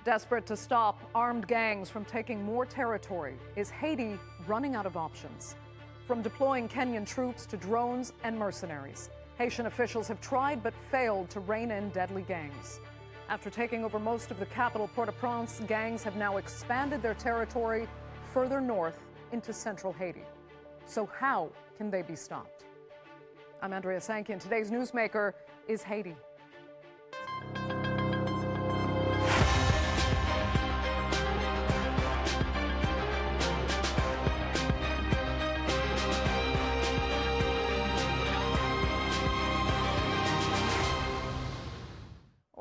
Desperate to stop armed gangs from taking more territory, is Haiti running out of options? From deploying Kenyan troops to drones and mercenaries, Haitian officials have tried but failed to rein in deadly gangs. After taking over most of the capital, Port-au-Prince, gangs have now expanded their territory further north into central Haiti. So how can they be stopped? I'm Andrea Sankey, and today's Newsmaker is Haiti.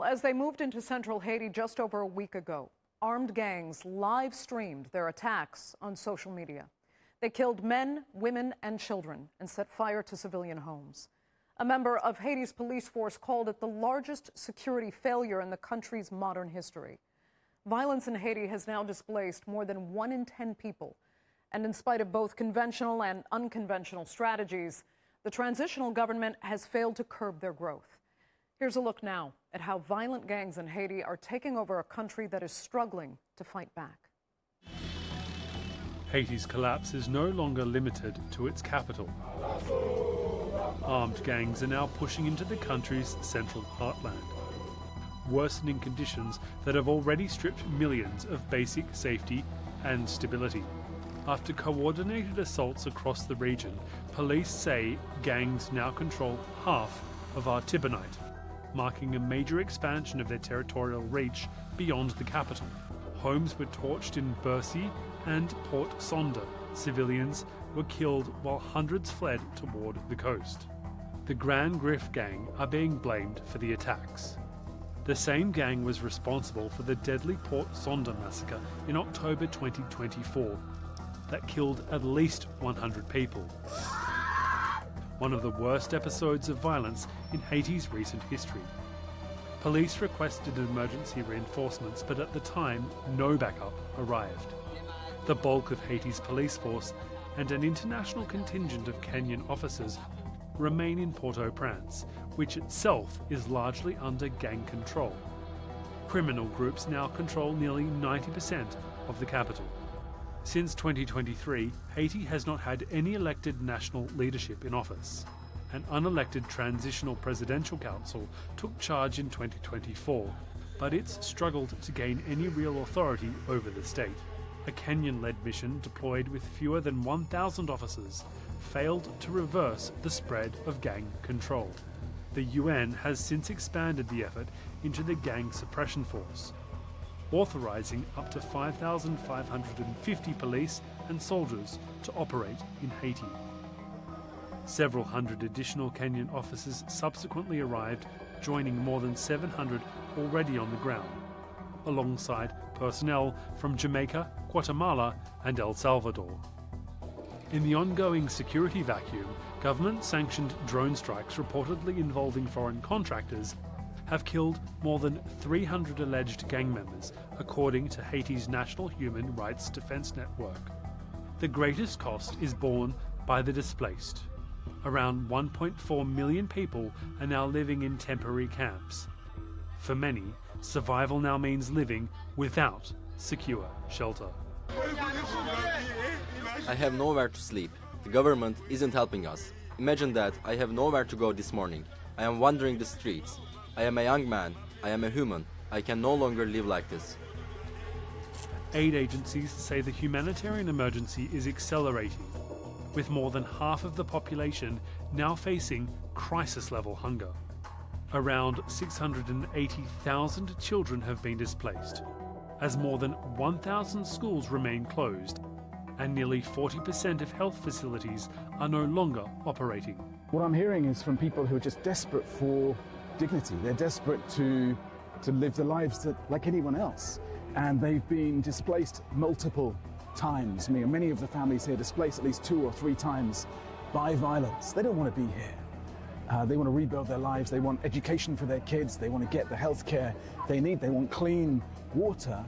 As they moved into central Haiti just over a week ago, armed gangs live-streamed their attacks on social media. They killed men, women, and children and set fire to civilian homes. A member of Haiti's police force called it the largest security failure in the country's modern history. Violence in Haiti has now displaced more than 1 in 10 people. And in spite of both conventional and unconventional strategies, the transitional government has failed to curb their growth. Here's a look now at how violent gangs in Haiti are taking over a country that is struggling to fight back. Haiti's collapse is no longer limited to its capital. Armed gangs are now pushing into the country's central heartland, worsening conditions that have already stripped millions of basic safety and stability. After coordinated assaults across the region, police say gangs now control half of Artibonite, marking a major expansion of their territorial reach beyond the capital. Homes were torched in Bercy and Port Sonda. Civilians were killed while hundreds fled toward the coast. The Grand Griffe gang are being blamed for the attacks. The same gang was responsible for the deadly Port Sonda massacre in October 2024 that killed at least 100 people. One of the worst episodes of violence in Haiti's recent history. Police requested emergency reinforcements, but at the time, no backup arrived. The bulk of Haiti's police force and an international contingent of Kenyan officers remain in Port-au-Prince, which itself is largely under gang control. Criminal groups now control nearly 90% of the capital. Since 2023, Haiti has not had any elected national leadership in office. An unelected transitional presidential council took charge in 2024, but it's struggled to gain any real authority over the state. A Kenyan-led mission deployed with fewer than 1,000 officers failed to reverse the spread of gang control. The UN has since expanded the effort into the gang suppression force, authorizing up to 5,550 police and soldiers to operate in Haiti. Several hundred additional Kenyan officers subsequently arrived, joining more than 700 already on the ground, alongside personnel from Jamaica, Guatemala, and El Salvador. In the ongoing security vacuum, government-sanctioned drone strikes reportedly involving foreign contractors have killed more than 300 alleged gang members, according to Haiti's National Human Rights Defense Network. The greatest cost is borne by the displaced. Around 1.4 million people are now living in temporary camps. For many, survival now means living without secure shelter. I have nowhere to sleep. The government isn't helping us. Imagine that I have nowhere to go this morning. I am wandering the streets. I am a young man. I am a human. I can no longer live like this. Aid agencies say the humanitarian emergency is accelerating, with more than half of the population now facing crisis-level hunger. Around 680,000 children have been displaced, as more than 1,000 schools remain closed, and nearly 40% of health facilities are no longer operating. What I'm hearing is from people who are just desperate for dignity. They're desperate to live their lives like anyone else. And they've been displaced multiple times. Many of the families here displaced at least 2 or 3 times by violence. They don't want to be here. They want to rebuild their lives. They want education for their kids. They want to get the health care they need. They want clean water,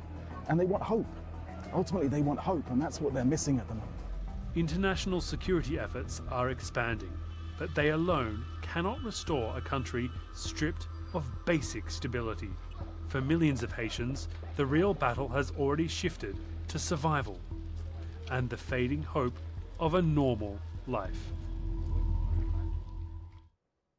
and they want hope. Ultimately, they want hope, and that's what they're missing at the moment. International security efforts are expanding, but they alone cannot restore a country stripped of basic stability. For millions of Haitians, the real battle has already shifted to survival and the fading hope of a normal life.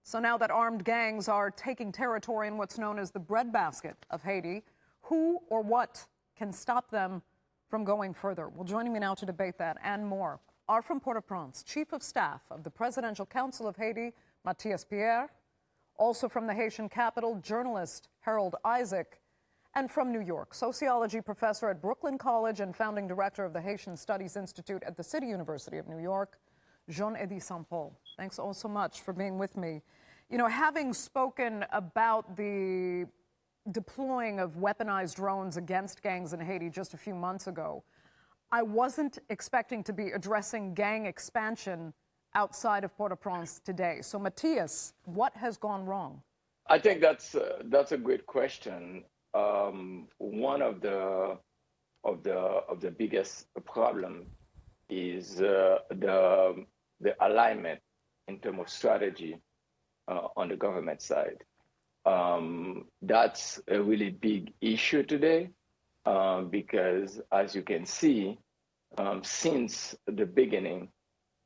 So now that armed gangs are taking territory in what's known as the breadbasket of Haiti, who or what can stop them from going further? Well, joining me now to debate that and more are from Port-au-Prince, Chief of Staff of the Presidential Council of Haiti, Mathias Pierre, also from the Haitian capital, journalist Harold Isaac, and from New York, sociology professor at Brooklyn College and founding director of the Haitian Studies Institute at the City University of New York, Eddy. Thanks all so much for being with me. You know, having spoken about the deploying of weaponized drones against gangs in Haiti just a few months ago, I wasn't expecting to be addressing gang expansion outside of Port-au-Prince today. So, Mathias, what has gone wrong? I think that's a great question. One of the biggest problem is the alignment in terms of strategy on the government side. That's a really big issue today because, as you can see, since the beginning,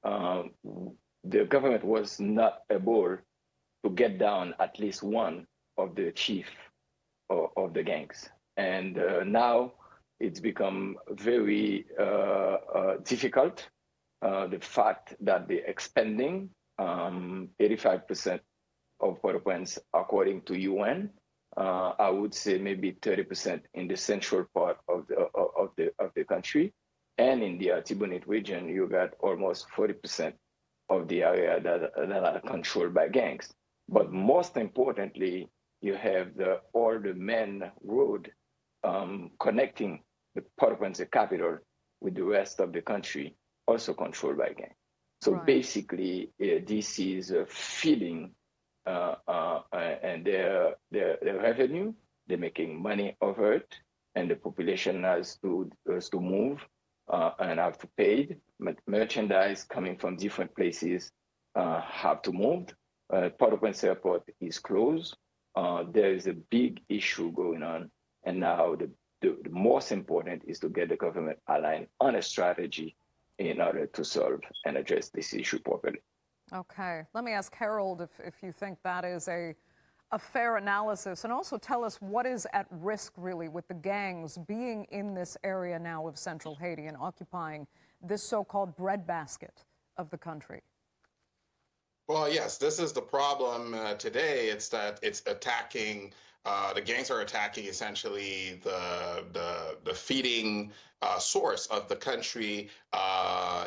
the government was not able to get down at least one of the chief of the gangs. And now it's become very difficult. The fact that they're expanding 85% of Port-au-Prince, according to UN, I would say maybe 30% in the central part of the country. And in the Artibonite region, you got almost 40% of the area that are controlled by gangs. But most importantly, you have all the main road connecting the Port-au-Prince capital with the rest of the country, also controlled by gangs. So right. Basically, this is feeding and their revenue. They're making money over it, and the population has to move and have to pay. Merchandise coming from different places have to move. Port-au-Prince airport is closed. There is a big issue going on, and now the most important is to get the government aligned on a strategy in order to solve and address this issue properly. Okay. Let me ask Harold if you think that is a fair analysis, and also tell us what is at risk really with the gangs being in this area now of central Haiti and occupying this so-called breadbasket of the country. Well, yes, this is the problem today. It's that it's attacking. The gangs are attacking essentially the feeding source of the country,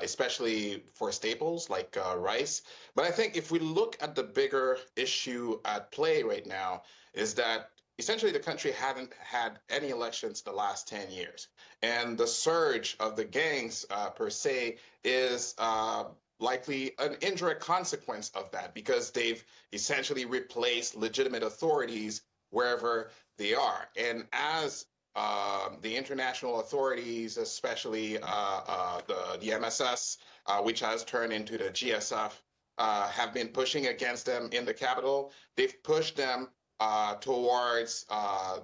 especially for staples like rice. But I think if we look at the bigger issue at play right now, is that essentially the country hadn't had any elections the last 10 years. And the surge of the gangs per se is likely an indirect consequence of that, because they've essentially replaced legitimate authorities wherever they are. And as the international authorities, especially the MSS, which has turned into the GSF, have been pushing against them in the capital, they've pushed them towards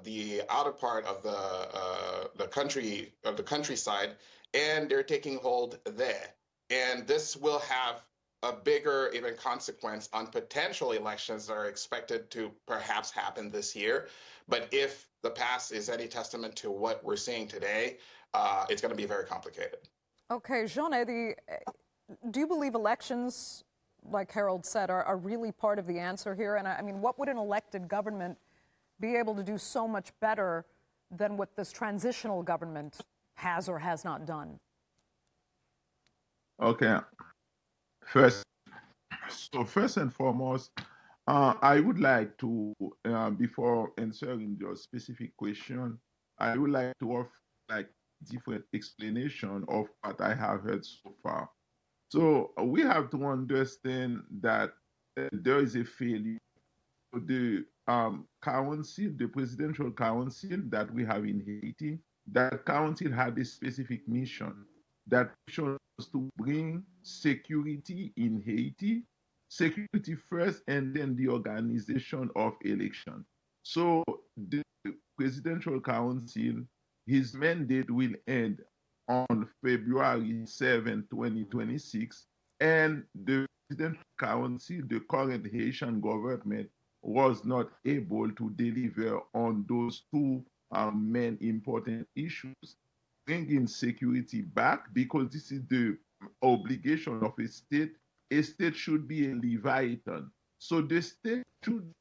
the outer part of the country, of the countryside, and they're taking hold there. And this will have a bigger even consequence on potential elections that are expected to perhaps happen this year. But if the past is any testament to what we're seeing today, it's going to be very complicated. Okay, Eddy, do you believe elections, like Harold said, are really part of the answer here? And I mean, what would an elected government be able to do so much better than what this transitional government has or has not done? Okay. First and foremost, I would like to, before answering your specific question, I would like to offer different explanation of what I have heard so far. So we have to understand that there is a failure. The council, the presidential council that we have in Haiti, that council had a specific mission. That mission was to bring security in Haiti, security first, and then the organization of election. So the Presidential Council, his mandate will end on February 7, 2026, and the Presidential Council, the current Haitian government, was not able to deliver on those two main important issues. Bringing security back, because this is the obligation of a state. A state should be a leviathan. So the state should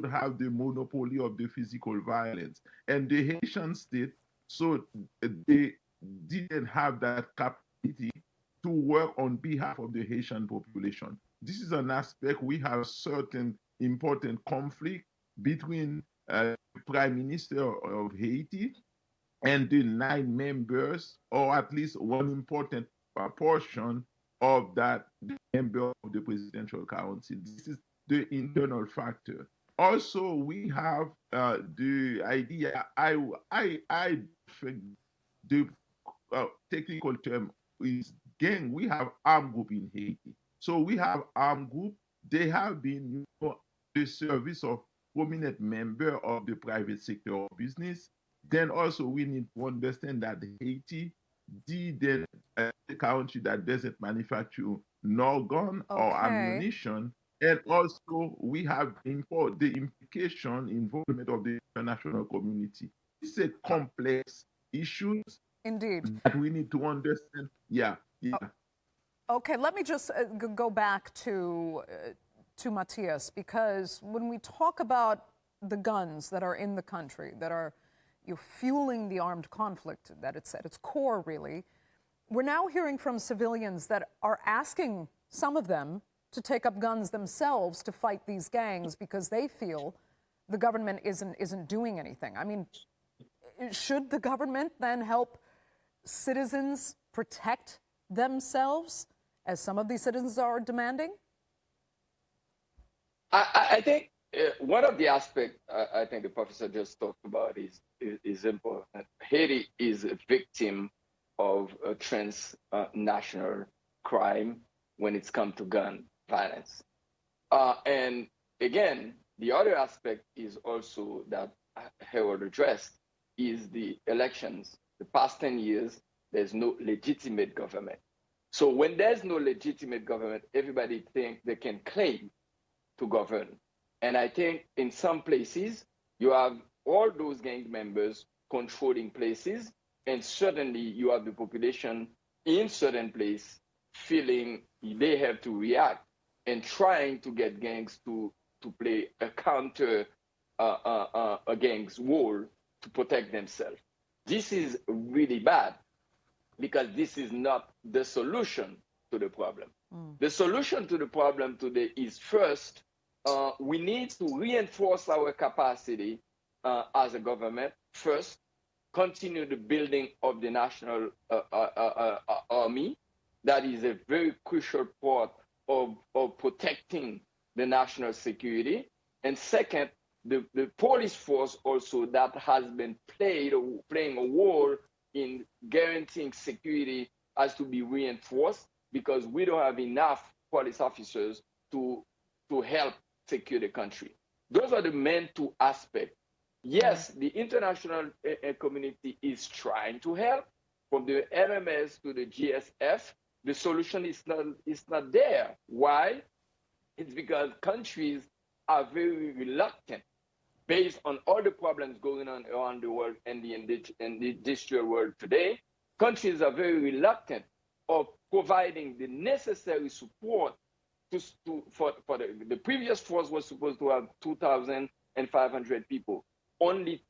have the monopoly of the physical violence. And the Haitian state, so they didn't have that capacity to work on behalf of the Haitian population. This is an aspect. We have certain important conflict between the Prime Minister of Haiti and the 9 members, or at least one important portion of that member of the Presidential Council. This is the internal factor. Also, we have the idea. I think the technical term is gang. We have armed group in Haiti. So we have armed group. They have been the service of prominent member of the private sector of business. Then also we need to understand that Haiti did a country that doesn't manufacture nor gun or ammunition. And also we have the implication, involvement of the international community. It's a complex issue. Indeed. That we need to understand. Yeah. Okay, let me just go back to Mathias, because when we talk about the guns that are in the country, that are fueling the armed conflict, that it's at its core, really, we're now hearing from civilians that are asking some of them to take up guns themselves to fight these gangs because they feel the government isn't doing anything. I mean, should the government then help citizens protect themselves, as some of these citizens are demanding? I think one of the aspects I think the professor just talked about is important. Haiti is a victim of a transnational crime when it's come to gun violence. And again, the other aspect is also that Harold addressed is the elections. The past 10 years, there's no legitimate government. So when there's no legitimate government, everybody thinks they can claim to govern. And I think in some places, you have all those gang members controlling places, and certainly you have the population in certain place feeling they have to react and trying to get gangs to play a counter gangs role to protect themselves. This is really bad, because this is not the solution to the problem. The solution to the problem today is, first, we need to reinforce our capacity as a government. First, continue the building of the national army. That is a very crucial part of protecting the national security. And second, the police force also that has been playing a role in guaranteeing security has to be reinforced, because we don't have enough police officers to help secure the country. Those are the main two aspects. Yes, the international community is trying to help, from the MMS to the GSF. The solution is not there. Why? It's because countries are very reluctant, based on all the problems going on around the world and the industrial world today. Countries are very reluctant of providing the necessary support for the previous force was supposed to have 2,500 people. Only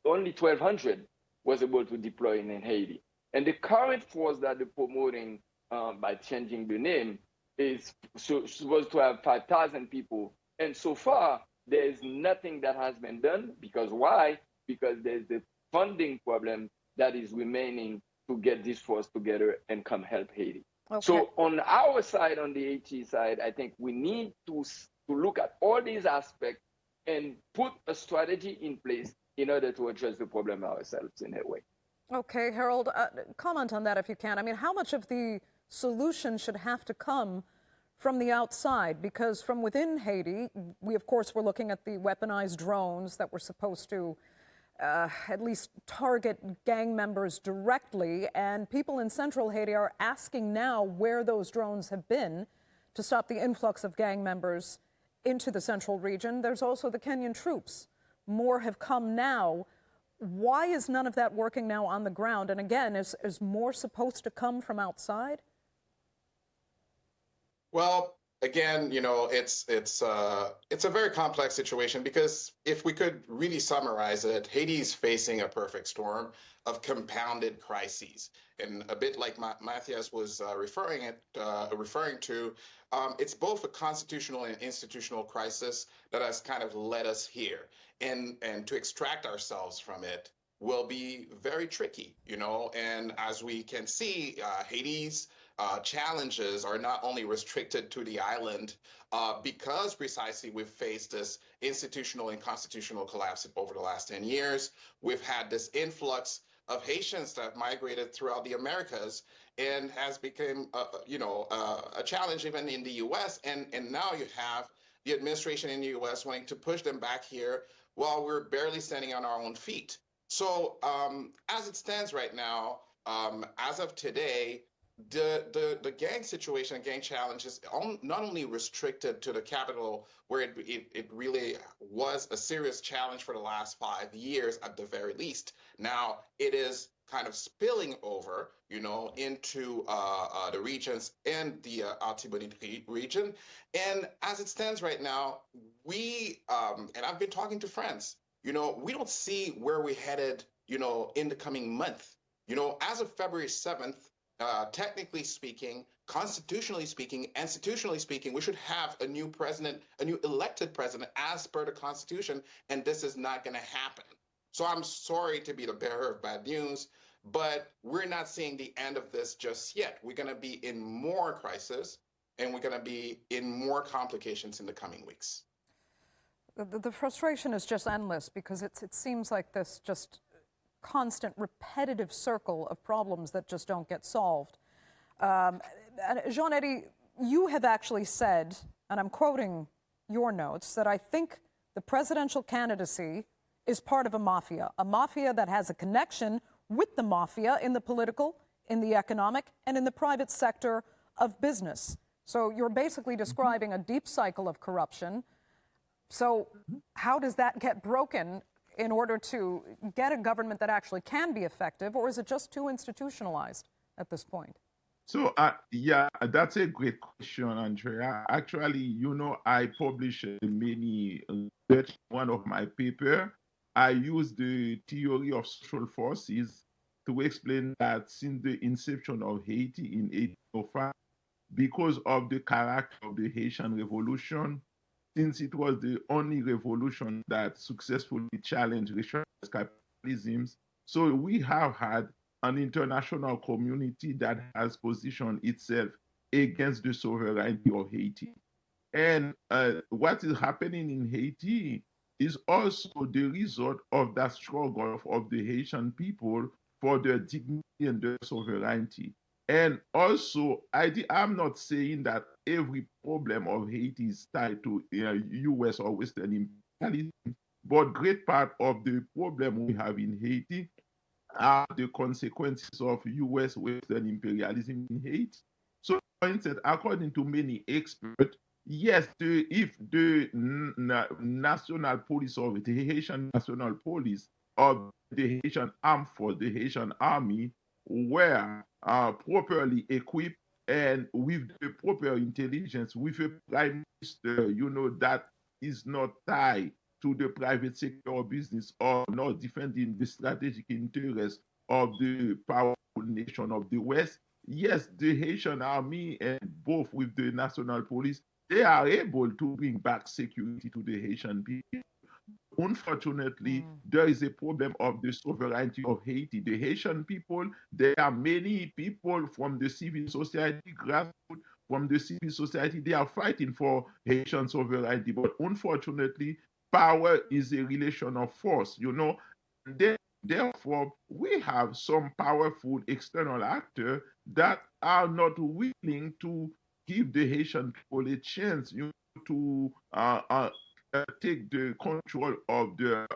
1,200 was able to deploy in Haiti. And the current force that they're promoting by changing the name is supposed to have 5,000 people. And so far, there is nothing that has been done. Because why? Because there's the funding problem that is remaining to get this force together and come help Haiti. Okay. So on our side, on the Haiti side, I think we need to look at all these aspects and put a strategy in place in order to address the problem ourselves in that way. Okay, Harold, comment on that if you can. I mean, how much of the solution should have to come from the outside? Because from within Haiti, we of course were looking at the weaponized drones that were supposed to at least target gang members directly, and people in central Haiti are asking now where those drones have been to stop the influx of gang members into the central region. There's also the Kenyan troops. More have come now. Why is none of that working now on the ground? And again, is more supposed to come from outside? Well, again, it's a very complex situation because if we could really summarize it, Haiti's facing a perfect storm of compounded crises, and a bit like Mathias was referring to, it's both a constitutional and institutional crisis that has kind of led us here, and to extract ourselves from it will be very tricky, and as we can see, Haiti's challenges are not only restricted to the island because precisely we've faced this institutional and constitutional collapse over the last 10 years. We've had this influx of Haitians that have migrated throughout the Americas and has become, a challenge even in the U.S. And now you have the administration in the U.S. wanting to push them back here while we're barely standing on our own feet. So as it stands right now, as of today, the gang situation, gang challenge is not only restricted to the capital, where it really was a serious challenge for the last 5 years at the very least. Now it is kind of spilling over, into the regions and the Altibonite region. And as it stands right now, we and I've been talking to friends, we don't see where we're headed, in the coming month. As of February 7th. Technically speaking, constitutionally speaking, institutionally speaking, we should have a new president, a new elected president as per the Constitution, and this is not going to happen. So I'm sorry to be the bearer of bad news, but we're not seeing the end of this just yet. We're going to be in more crisis, and we're going to be in more complications in the coming weeks. The frustration is just endless because it seems like this just constant, repetitive circle of problems that just don't get solved. And Jean-Eddy, you have actually said, and I'm quoting your notes, that I think the presidential candidacy is part of a mafia that has a connection with the mafia in the political, in the economic, and in the private sector of business. So you're basically describing a deep cycle of corruption. So how does that get broken in order to get a government that actually can be effective, or is it just too institutionalized at this point? So, yeah, that's a great question, Andrea. Actually, I published many research. One of my paper, I use the theory of social forces to explain that since the inception of Haiti in 1805, because of the character of the Haitian Revolution, since it was the only revolution that successfully challenged racialized capitalism, so we have had an international community that has positioned itself against the sovereignty of Haiti. And what is happening in Haiti is also the result of that struggle of the Haitian people for their dignity and their sovereignty. And also, I'm not saying that every problem of Haiti is tied to U.S. or Western imperialism, but great part of the problem we have in Haiti are the consequences of U.S. Western imperialism in Haiti. So, for instance, according to many experts, yes, if the national police or the Haitian national police or the Haitian armed force, the Haitian army, were properly equipped and with the proper intelligence, with a prime minister, that is not tied to the private sector or business or not defending the strategic interests of the powerful nation of the West. Yes, the Haitian army and both with the national police, they are able to bring back security to the Haitian people. Unfortunately, there is a problem of the sovereignty of Haiti. The Haitian people, there are many people from the civil society, grassroots, from the civil society, they are fighting for Haitian sovereignty. But unfortunately, power is a relation of force, Therefore, we have some powerful external actors that are not willing to give the Haitian people a chance, to take the control of their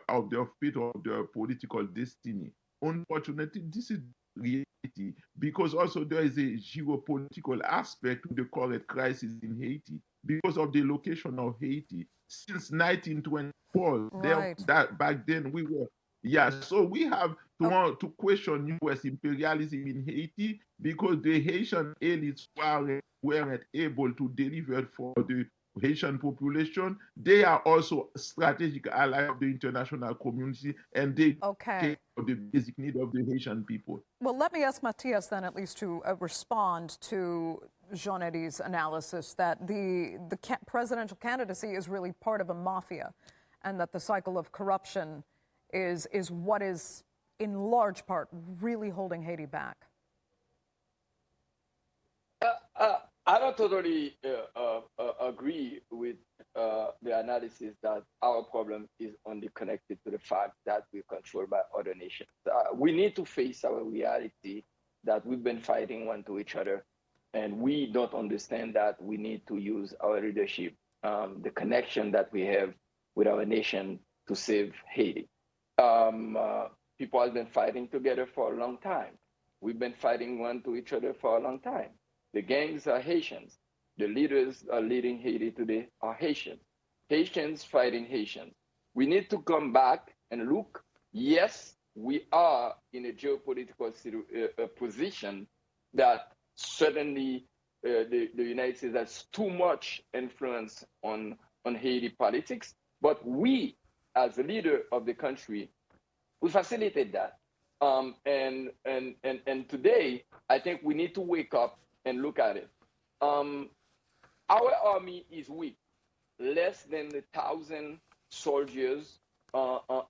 fate, of their political destiny. Unfortunately, this is reality, because also there is a geopolitical aspect to the current crisis in Haiti because of the location of Haiti. Since 1924, Right. that back then we were, yeah. So we have to Oh, want to question U.S. imperialism in Haiti because the Haitian elites weren't able to deliver for the Haitian population. They are also strategic ally of the international community, and they care okay. for the basic need of the Haitian people. Well, let me ask Mathias then at least to respond to Jean Eddy's analysis that the presidential candidacy is really part of a mafia, and that the cycle of corruption is what is in large part really holding Haiti back. I don't totally agree with the analysis that our problem is only connected to the fact that we're controlled by other nations. We need to face our reality that we've been fighting one to each other, and we don't understand that we need to use our leadership, the connection that we have with our nation to save Haiti. People have been fighting together for a long time. We've been fighting one to each other for a long time. The gangs are Haitians. The leaders are leading Haiti today are Haitians. Haitians fighting Haitians. We need to come back and look. Yes, we are in a geopolitical position that certainly the United States has too much influence on Haiti politics. But we, as a leader of the country, we facilitate that. And today, I think we need to wake up and look at it. Our army is weak, less than 1,000 soldiers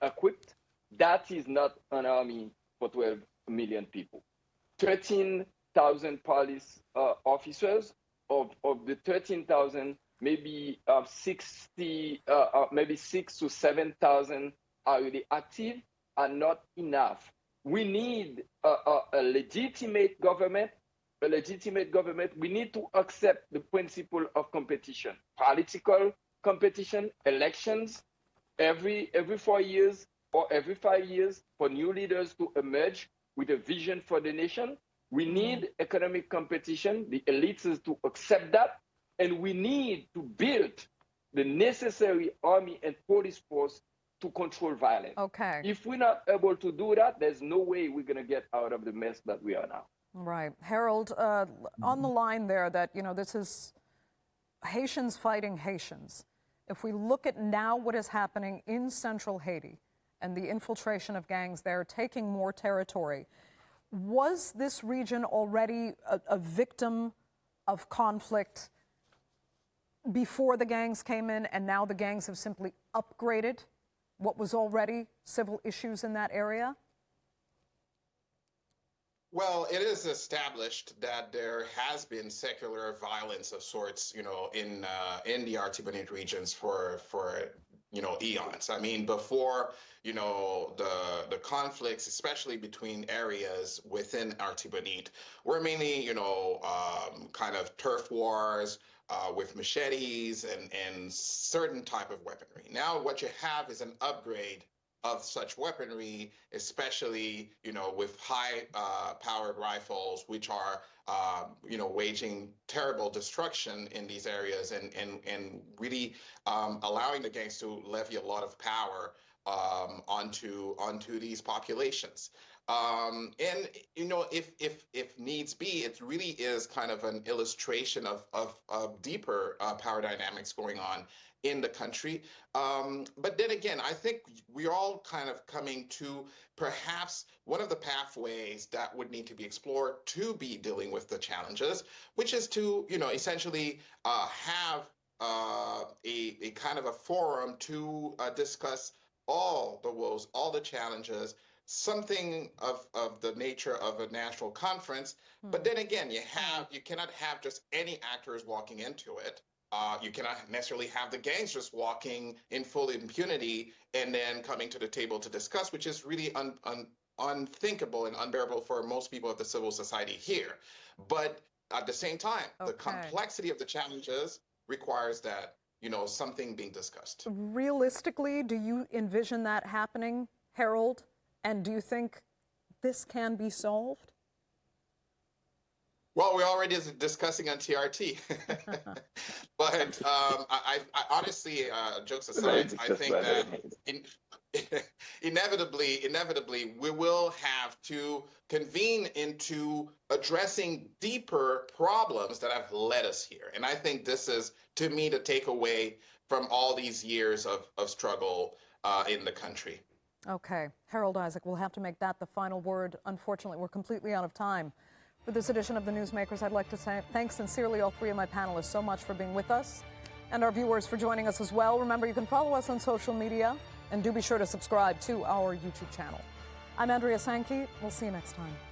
equipped. That is not an army for 12 million people. 13,000 police officers. Of the 13,000, maybe 60, maybe 6 to 7,000 are really active, are not enough. We need a legitimate government. A legitimate government, we need to accept the principle of competition, political competition, elections every 4 years or every 5 years for new leaders to emerge with a vision for the nation. We need economic competition, the elites to accept that, and we need to build the necessary army and police force to control violence. Okay. If we're not able to do that, there's no way we're going to get out of the mess that we are now. Right. Harold, on the line there that, this is Haitians fighting Haitians. If we look at now what is happening in central Haiti and the infiltration of gangs there, taking more territory, was this region already a victim of conflict before the gangs came in, and now the gangs have simply upgraded what was already civil issues in that area? Well, it is established that there has been secular violence of sorts, in the Artibonite regions for eons. I mean, before the conflicts, especially between areas within Artibonite, were mainly kind of turf wars with machetes and certain type of weaponry. Now, what you have is an upgrade of such weaponry, especially with high-powered rifles, which are waging terrible destruction in these areas and really allowing the gangs to levy a lot of power onto these populations. And if needs be, it really is kind of an illustration of deeper power dynamics going on in the country. But then again, I think we're all kind of coming to perhaps one of the pathways that would need to be explored to be dealing with the challenges, which is to, essentially have a kind of a forum to discuss all the woes, all the challenges, something of the nature of a national conference. But then again, you cannot have just any actors walking into it. You cannot necessarily have the gangs just walking in full impunity and then coming to the table to discuss, which is really unthinkable and unbearable for most people of the civil society here. But at the same time, the Okay. complexity of the challenges requires that, something being discussed. Realistically, do you envision that happening, Harold? And do you think this can be solved? Well, we're already discussing on TRT. But I honestly, jokes aside, I think that inevitably, we will have to convene into addressing deeper problems that have led us here. And I think this is, to me, the takeaway from all these years of struggle in the country. Okay. Harold Isaac, we'll have to make that the final word. Unfortunately, we're completely out of time. For this edition of the Newsmakers, I'd like to thank sincerely all three of my panelists so much for being with us, and our viewers for joining us as well. Remember, you can follow us on social media, and do be sure to subscribe to our YouTube channel. I'm Andrea Sankey. We'll see you next time.